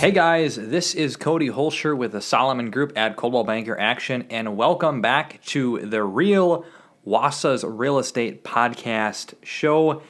Hey guys, this is Cody Holscher with the Solomon Group at Coldwell Banker Action, and welcome back to the Real Wausau's Real Estate Podcast show.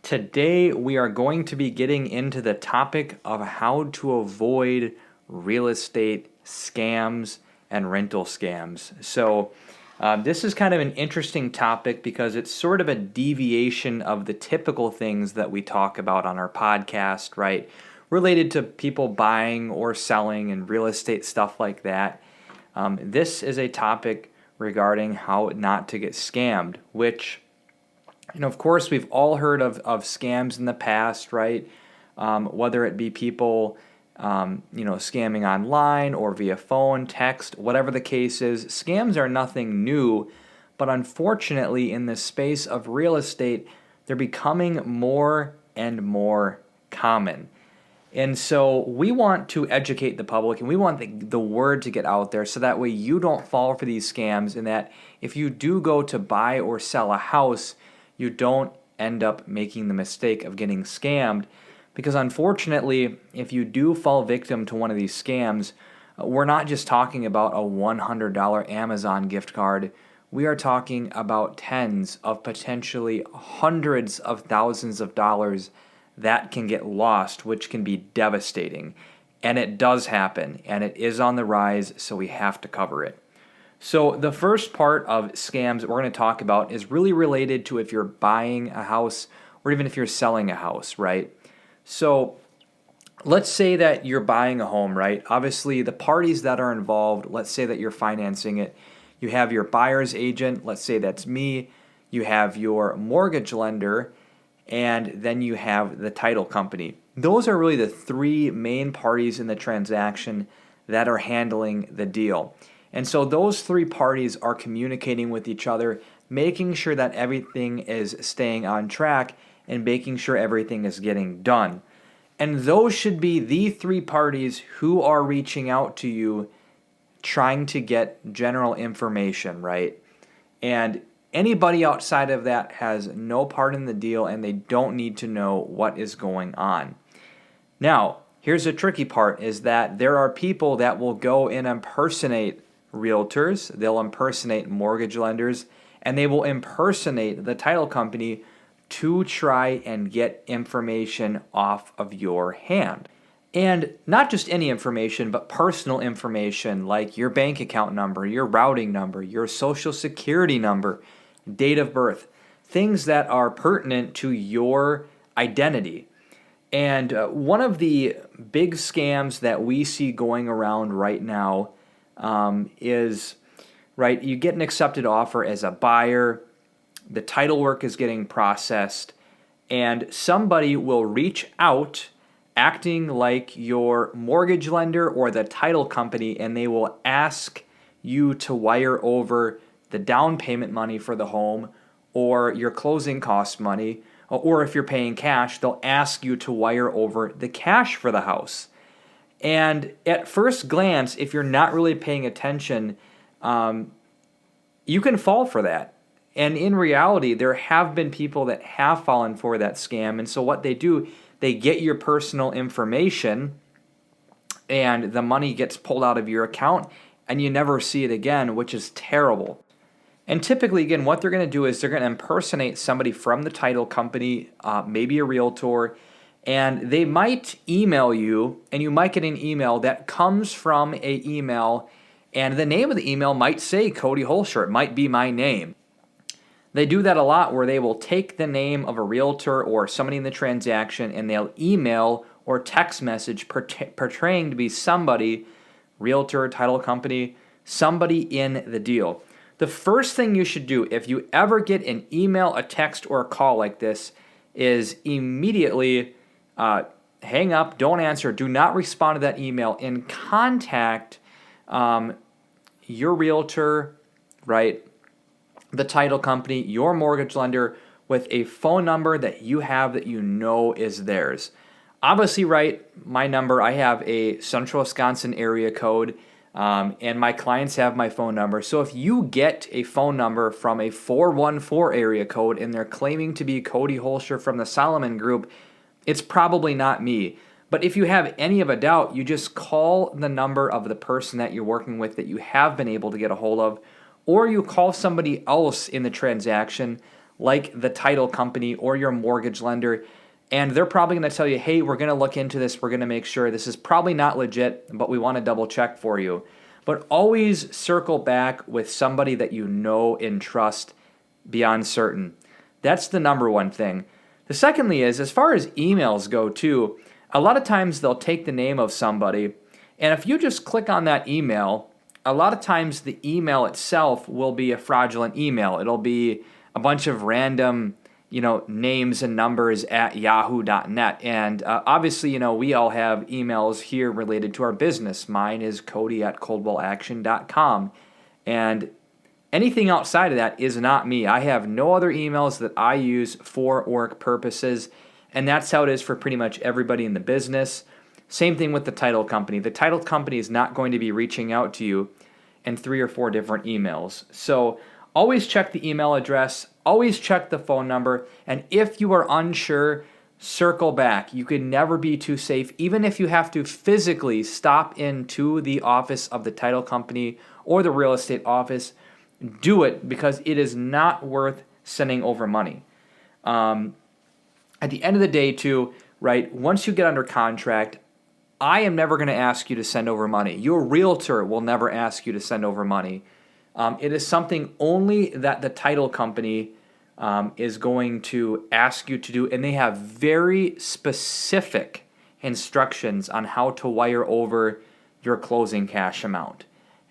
Today we are going to be getting into the topic of how to avoid real estate scams and rental scams. So this is kind of an interesting topic because it's sort of a deviation of the typical things that we talk about on our podcast, right? Related to people buying or selling and real estate stuff like that. This is a topic regarding how not to get scammed, which, of course, we've all heard of scams in the past, right? Whether it be people, scamming online or via phone, text, whatever the case is. Scams are nothing new, but unfortunately, in the space of real estate, they're becoming more and more common. And so we want to educate the public, and we want the word to get out there so that way you don't fall for these scams, and that if you do go to buy or sell a house, you don't end up making the mistake of getting scammed. Because unfortunately, if you do fall victim to one of these scams, we're not just talking about a $100 Amazon gift card. We are talking about tens of potentially hundreds of thousands of dollars that can get lost, which can be devastating. And it does happen, and it is on the rise, so we have to cover it. So the first part of scams that we're going to talk about is really related to if you're buying a house or even if you're selling a house, right? So let's say that you're buying a home, right? Obviously, the parties that are involved, let's say that you're financing it. You have your buyer's agent, let's say that's me. You have your mortgage lender, and then you have the title company. Those are really the three main parties in the transaction that are handling the deal. And so those three parties are communicating with each other, making sure that everything is staying on track and making sure everything is getting done. And those should be the three parties who are reaching out to you trying to get general information, right? And anybody outside of that has no part in the deal, and they don't need to know what is going on. Now, here's the tricky part, is that there are people that will go and impersonate realtors, they'll impersonate mortgage lenders, and they will impersonate the title company to try and get information off of your hand. And not just any information, but personal information like your bank account number, your routing number, your social security number, date of birth, things that are pertinent to your identity. And one of the big scams that we see going around right now is, right, you get an accepted offer as a buyer, the title work is getting processed, and somebody will reach out acting like your mortgage lender or the title company, and they will ask you to wire over the down payment money for the home or your closing cost money, or if you're paying cash, they'll ask you to wire over the cash for the house. And at first glance, if you're not really paying attention, you can fall for that. And in reality, there have been people that have fallen for that scam. And so what they do, they get your personal information and the money gets pulled out of your account and you never see it again, which is terrible. And typically, again, what they're going to do is they're going to impersonate somebody from the title company, maybe a realtor, and they might email you, and you might get an email that comes from an email, and the name of the email might say Cody Holscher. It might be my name. They do that a lot where they will take the name of a realtor or somebody in the transaction, and they'll email or text message portraying to be somebody, realtor, title company, somebody in the deal. The first thing you should do if you ever get an email, a text, or a call like this is immediately hang up, don't answer, do not respond to that email, and contact your realtor, right, the title company, your mortgage lender with a phone number that you have that you know is theirs. Obviously, right, my number, I have a Central Wisconsin area code. And my clients have my phone number. So if you get a phone number from a 414 area code and they're claiming to be Cody Holscher from the Solomon Group, it's probably not me. But if you have any of a doubt, you just call the number of the person that you're working with that you have been able to get a hold of, or you call somebody else in the transaction, like the title company or your mortgage lender, and they're probably going to tell you, hey, we're going to look into this. We're going to make sure this is probably not legit, but we want to double check for you. But always circle back with somebody that you know and trust beyond certain. That's the number one thing. The secondly is, as far as emails go too, a lot of times they'll take the name of somebody, and if you just click on that email, a lot of times the email itself will be a fraudulent email. It'll be a bunch of random, names and numbers at yahoo.net. And obviously, we all have emails here related to our business. Mine is Cody@coldwallaction.com. And anything outside of that is not me. I have no other emails that I use for work purposes. And that's how it is for pretty much everybody in the business. Same thing with the title company. The title company is not going to be reaching out to you in 3 or 4 different emails. So always check the email address, always check the phone number, and if you are unsure, circle back. You can never be too safe, even if you have to physically stop into the office of the title company or the real estate office. Do it, because it is not worth sending over money. At the end of the day, too, right, once you get under contract, I am never going to ask you to send over money. Your realtor will never ask you to send over money. It is something only that the title company is going to ask you to do, and they have very specific instructions on how to wire over your closing cash amount.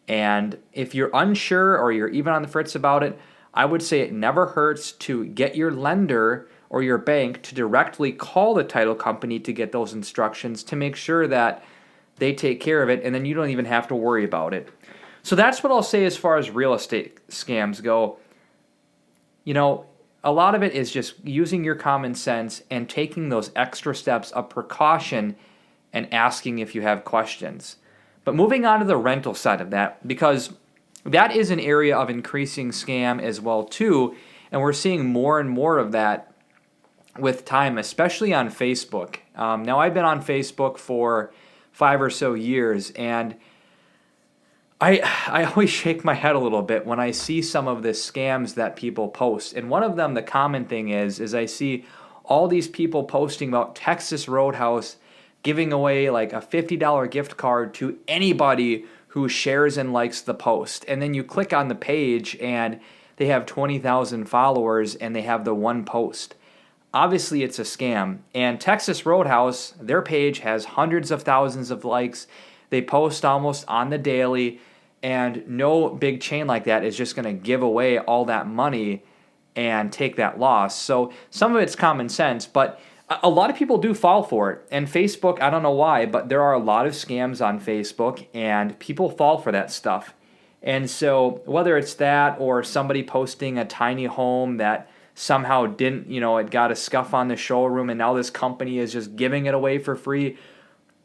And if you're unsure or you're even on the fritz about it, I would say it never hurts to get your lender or your bank to directly call the title company to get those instructions to make sure that they take care of it, and then you don't even have to worry about it. So that's what I'll say as far as real estate scams go. A lot of it is just using your common sense and taking those extra steps of precaution and asking if you have questions. But moving on to the rental side of that, because that is an area of increasing scam as well too, and we're seeing more and more of that with time, especially on Facebook. Now, I've been on Facebook for 5 or so years, and I always shake my head a little bit when I see some of the scams that people post. And one of them, the common thing is I see all these people posting about Texas Roadhouse giving away like a $50 gift card to anybody who shares and likes the post. And then you click on the page and they have 20,000 followers and they have the one post. Obviously, it's a scam. And Texas Roadhouse, their page has hundreds of thousands of likes. They post almost on the daily, and no big chain like that is just going to give away all that money and take that loss. So some of it's common sense, but a lot of people do fall for it. And Facebook, I don't know why, but there are a lot of scams on Facebook, and people fall for that stuff. And so whether it's that or somebody posting a tiny home that somehow didn't, it got a scuff on the showroom and now this company is just giving it away for free.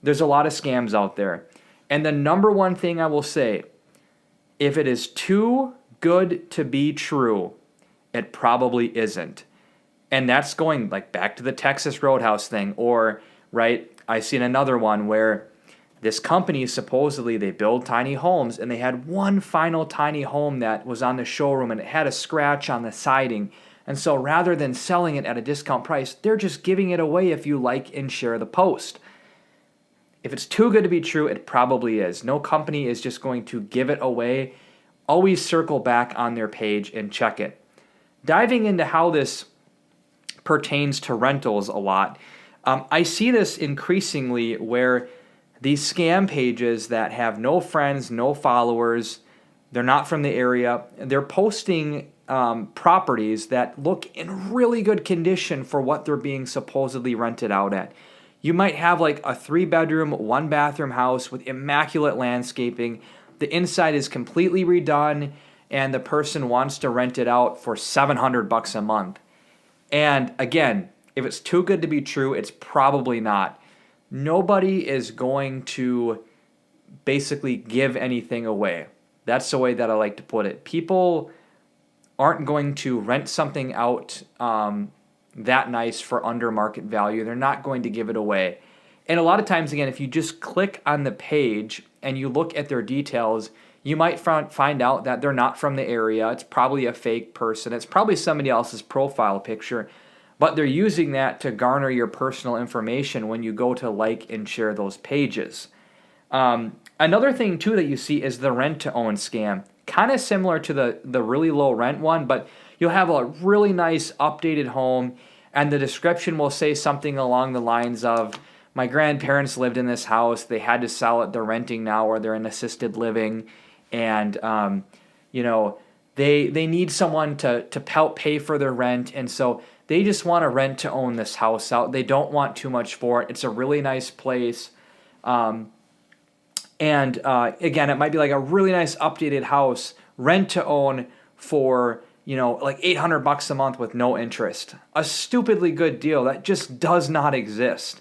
There's a lot of scams out there. And the number one thing I will say, if it is too good to be true, it probably isn't. And that's going like back to the Texas Roadhouse thing, or, right, I seen another one where this company, supposedly they build tiny homes, and they had one final tiny home that was on the showroom and it had a scratch on the siding. And so rather than selling it at a discount price, they're just giving it away if you like and share the post. If it's too good to be true, it probably is. No company is just going to give it away. Always circle back on their page and check it. Diving into how this pertains to rentals a lot, I see this increasingly where these scam pages that have no friends, no followers, they're not from the area, they're posting properties that look in really good condition for what they're being supposedly rented out at. You might have like a 3-bedroom, 1-bathroom house with immaculate landscaping. The inside is completely redone, and the person wants to rent it out for $700 a month. And again, if it's too good to be true, it's probably not. Nobody is going to basically give anything away. That's the way that I like to put it. People aren't going to rent something out that nice for under market value. They're not going to give it away. And a lot of times, again, if you just click on the page and you look at their details, you might find out that they're not from the area. It's probably a fake person. It's probably somebody else's profile picture, but they're using that to garner your personal information when you go to like and share those pages. Another thing, too, that you see is the rent-to-own scam. Kind of similar to the really low rent one, but you'll have a really nice updated home, and the description will say something along the lines of, my grandparents lived in this house, they had to sell it, they're renting now, or they're in assisted living, and they need someone to help pay for their rent, and so they just want to rent to own this house out. They don't want too much for it. It's a really nice place. And again, it might be like a really nice updated house, rent to own for, like $800 a month with no interest. A stupidly good deal that just does not exist.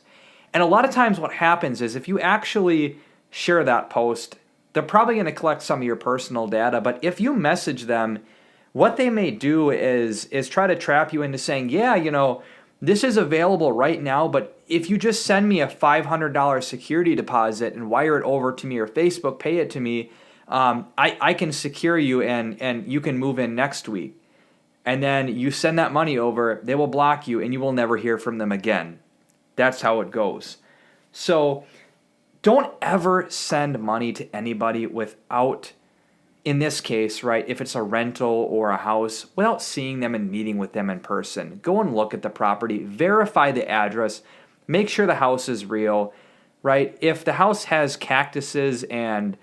And a lot of times what happens is if you actually share that post, they're probably going to collect some of your personal data. But if you message them, what they may do is try to trap you into saying, yeah, this is available right now, but if you just send me a $500 security deposit and wire it over to me, or Facebook pay it to me, I can secure you and you can move in next week. And then you send that money over, they will block you and you will never hear from them again. That's how it goes. So don't ever send money to anybody without, in this case, right, if it's a rental or a house, without seeing them and meeting with them in person. Go and look at the property, verify the address, make sure the house is real, right? If the house has cactuses and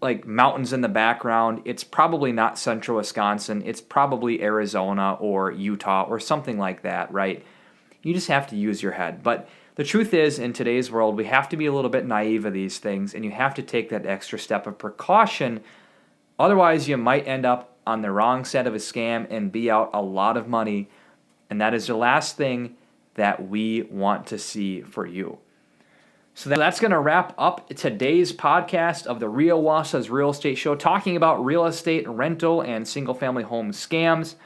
like mountains in the background, it's probably not central Wisconsin. It's probably Arizona or Utah or something like that, right? You just have to use your head. But the truth is, in today's world, we have to be a little bit naive of these things, and you have to take that extra step of precaution. Otherwise, you might end up on the wrong side of a scam and be out a lot of money, and that is the last thing that we want to see for you. So that's going to wrap up today's podcast of the Real Wausau's Real Estate Show, talking about real estate, rental, and single-family home scams.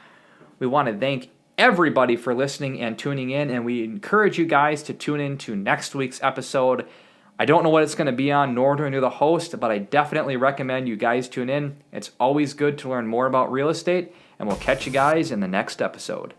We want to thank everybody for listening and tuning in, and we encourage you guys to tune in to next week's episode. I don't know what it's going to be on, nor do I know the host, but I definitely recommend you guys tune in. It's always good to learn more about real estate, and we'll catch you guys in the next episode.